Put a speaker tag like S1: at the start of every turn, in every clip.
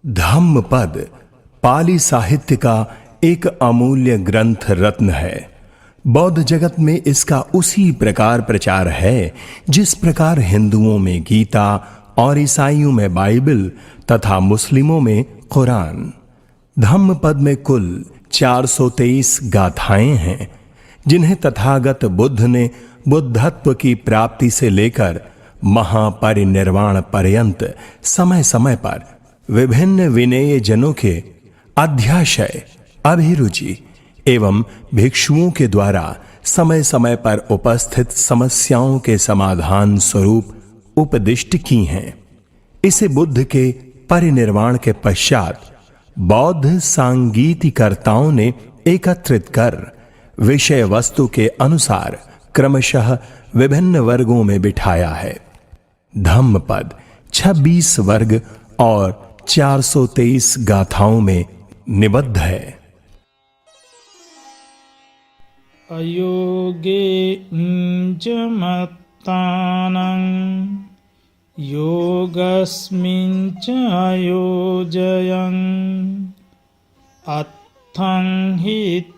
S1: धम्मपद पाली साहित्य का एक अमूल्य ग्रंथ रत्न है। बौद्ध जगत में इसका उसी प्रकार प्रचार है जिस प्रकार हिंदुओं में गीता और ईसाइयों में बाइबल तथा मुस्लिमों में कुरान। धम्मपद में कुल 423 गाथाएं हैं जिन्हें तथागत बुद्ध ने बुद्धत्व की प्राप्ति से लेकर महापरिनिर्वाण पर्यंत समय समय पर विभिन्न विनेय जनों के अध्याशय, अभिरुचि एवं भिक्षुओं के द्वारा समय समय पर उपस्थित समस्याओं के समाधान स्वरूप उपदिष्ट की हैं। इसे बुद्ध के परिनिर्वाण के पश्चात बौद्ध सांगीतिकर्ताओं ने एकत्रित कर विषय वस्तु के अनुसार क्रमशः विभिन्न वर्गों में बिठाया है। धम्मपद 26 वर्ग और 423 गाथाओं में निबद्ध है।
S2: अयोगे मत्तानं योगस्मिंच अयोजयं अत्थं हित्वाप्यगाहि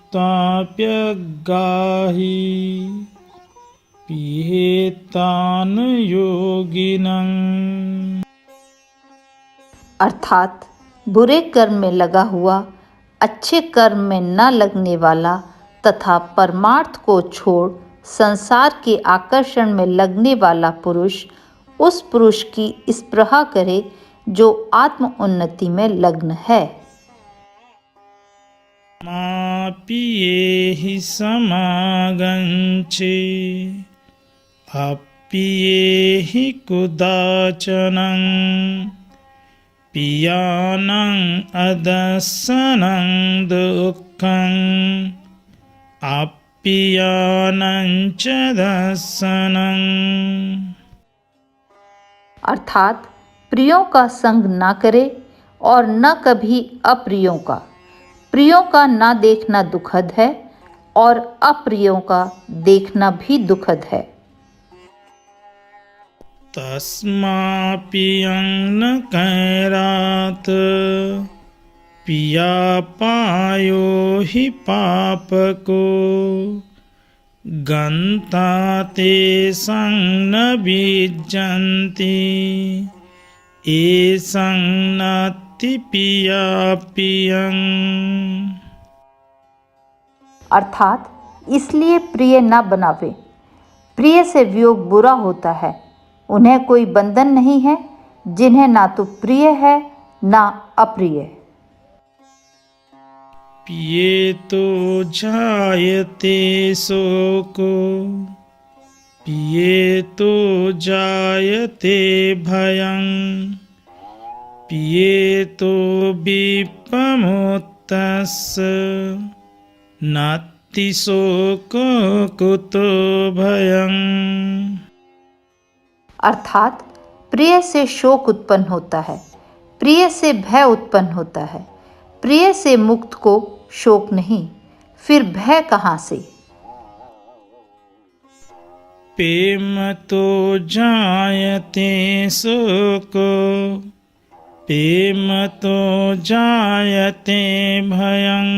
S2: पिहेतान योगिनं।
S3: अर्थात बुरे कर्म में लगा हुआ, अच्छे कर्म में न लगने वाला तथा परमार्थ को छोड़ संसार के आकर्षण में लगने वाला पुरुष उस पुरुष की स्पृहा करे जो आत्म उन्नति में लग्न है।
S2: मापियेहि समागंचे अपियेहि कुदाचनं पियानं अदस्सनं दुःखं अपियानं च दस्सनं।
S3: अर्थात प्रियों का संग न करे और न कभी अप्रियों का। प्रियों का ना देखना दुखद है और अप्रियों का देखना भी दुखद है।
S2: तस्मापियं न कैरात पिया पायो हि पापको गन्ता ते संग न बीजन्ति एसं नाति पिया पियं।
S3: अर्थात इसलिए प्रिय न बनावे। प्रिय से वियोग बुरा होता है। उन्हें कोई बंधन नहीं है जिन्हें ना तो प्रिय है ना अप्रिय।
S2: पिये तो जायते शोको पिये तो जायते भयं पिये तो विपमुत्तस्य नाति शोको कुतो भयं।
S3: अर्थात प्रिय से शोक उत्पन्न होता है, प्रिय से भय उत्पन्न होता है। प्रिय से मुक्त को शोक नहीं, फिर भय कहाँ से।
S2: प्रेम तो जायते शोको प्रेम तो जायते भयं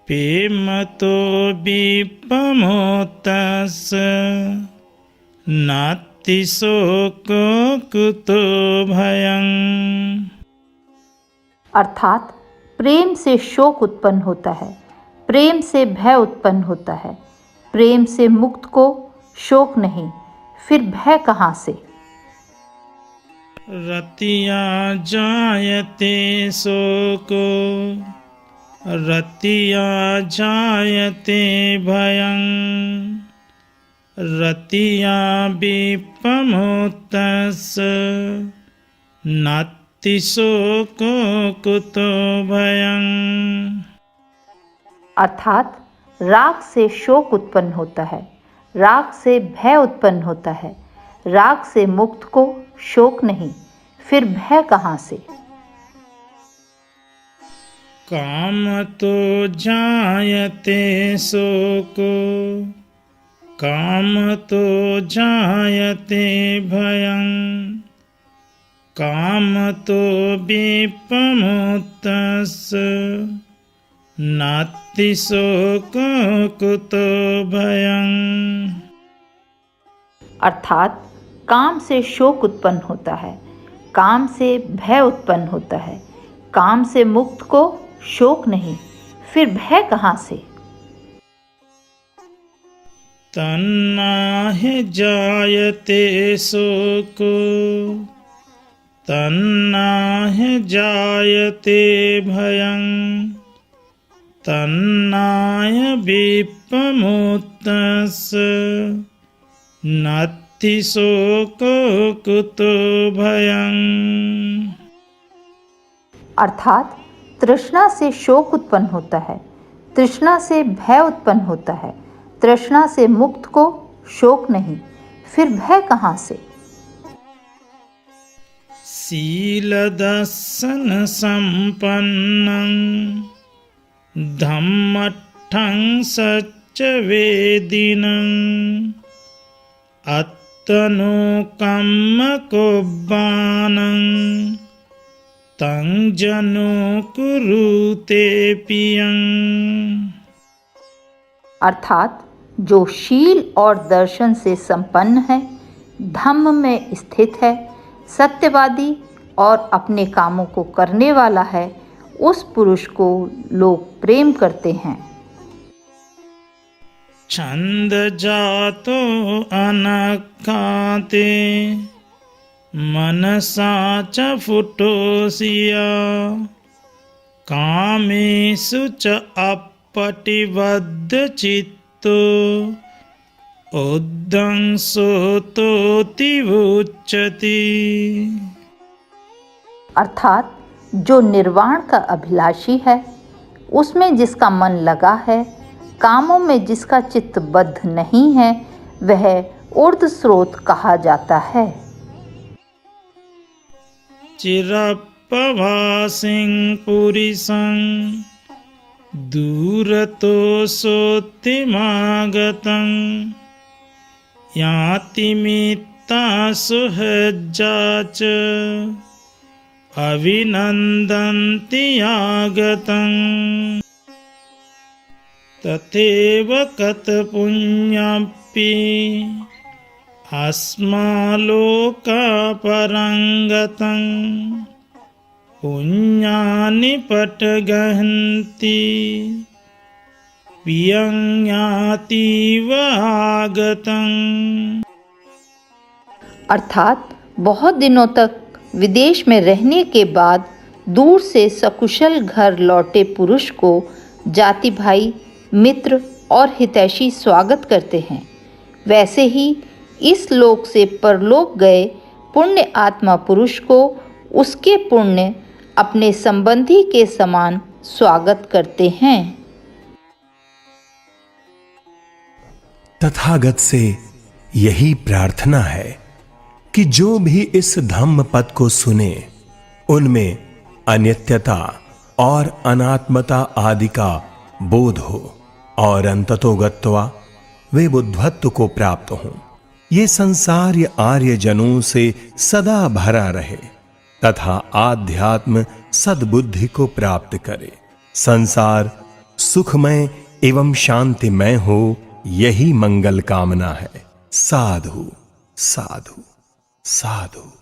S2: प्रेम तो विपमुत्तस्य नाति शोको कुतो भयं।
S3: अर्थात प्रेम से शोक उत्पन्न होता है, प्रेम से भय उत्पन्न होता है। प्रेम से मुक्त को शोक नहीं, फिर भय कहाँ से।
S2: रतिया जायते शोको रतिया जायते भयं रतिया विपमुत्तस्य नाति शोको कुतो भयं।
S3: अर्थात राग से शोक उत्पन्न होता है, राग से भय उत्पन्न होता है। राग से मुक्त को शोक नहीं, फिर भय कहाँ से।
S2: काम तो जायते शोको काम तो जायते भयं कामतो विप्रमुक्तस्य नास्ति शोको कुतो भयं।
S3: अर्थात काम से शोक उत्पन्न होता है, काम से भय उत्पन्न होता है, काम से मुक्त को शोक नहीं, फिर भय कहाँ से?
S2: तन्नाहि जायते शोको तन्नाहि जायते भयं तन्नाहि विप्रमुक्तस्य नास्ति शोको कुतो भयं।
S3: अर्थात तृष्णा से शोक उत्पन्न होता है, तृष्णा से भय उत्पन्न होता है, तृष्णा से मुक्त को शोक नहीं, फिर भय कहाँ से?
S2: शीलदर्शन संपन्नं धम्मट्ठं सच्चवेदिनं अत्तनोकम्मकोब्बानं तं जनो कुरुते पियं।
S3: अर्थात जो शील और दर्शन से संपन्न है, धम्म में स्थित है, सत्यवादी और अपने कामों को करने वाला है, उस पुरुष को लोग प्रेम करते हैं।
S2: छंद जातो अनखाते मनसा च फुटोसिया कामेषु च अपटिबद्ध चित्तो उद्धंसोतोति उच्यते।
S3: अर्थात जो निर्वाण का अभिलाषी है, उसमें जिसका मन लगा है, कामों में जिसका चित्त बद्ध नहीं है, वह ऊर्ध्व स्रोत कहा जाता है।
S2: चिरप्रभासिं पुरुषं दूरतो सोत्तिमागतं याति मित्ता सुहज्जा च अभिनन्दन्ति आगतं तथैव कतपुण्यपि अस्मालोकापरं गतं पुण्यानि पटगहन्ति पियं यातीव आगतं।
S3: अर्थात बहुत दिनों तक विदेश में रहने के बाद दूर से सकुशल घर लौटे पुरुष को जाति भाई, मित्र और हितैषी स्वागत करते हैं। वैसे ही इस लोक से परलोक गए पुण्य आत्मा पुरुष को उसके पुण्य अपने संबंधी के समान स्वागत करते हैं।
S1: तथागत से यही प्रार्थना है कि जो भी इस धम्म पद को सुने, उनमें अनित्यता और अनात्मता आदि का बोध हो और अंततोगत्वा वे बुद्धत्व को प्राप्त हों। ये संसार आर्य जनों से सदा भरा रहे तथा आध्यात्म सद्बुद्धि को प्राप्त करे। संसार सुखमय एवं शांतिमय हो, यही मंगल कामना है। साधु साधु साधु।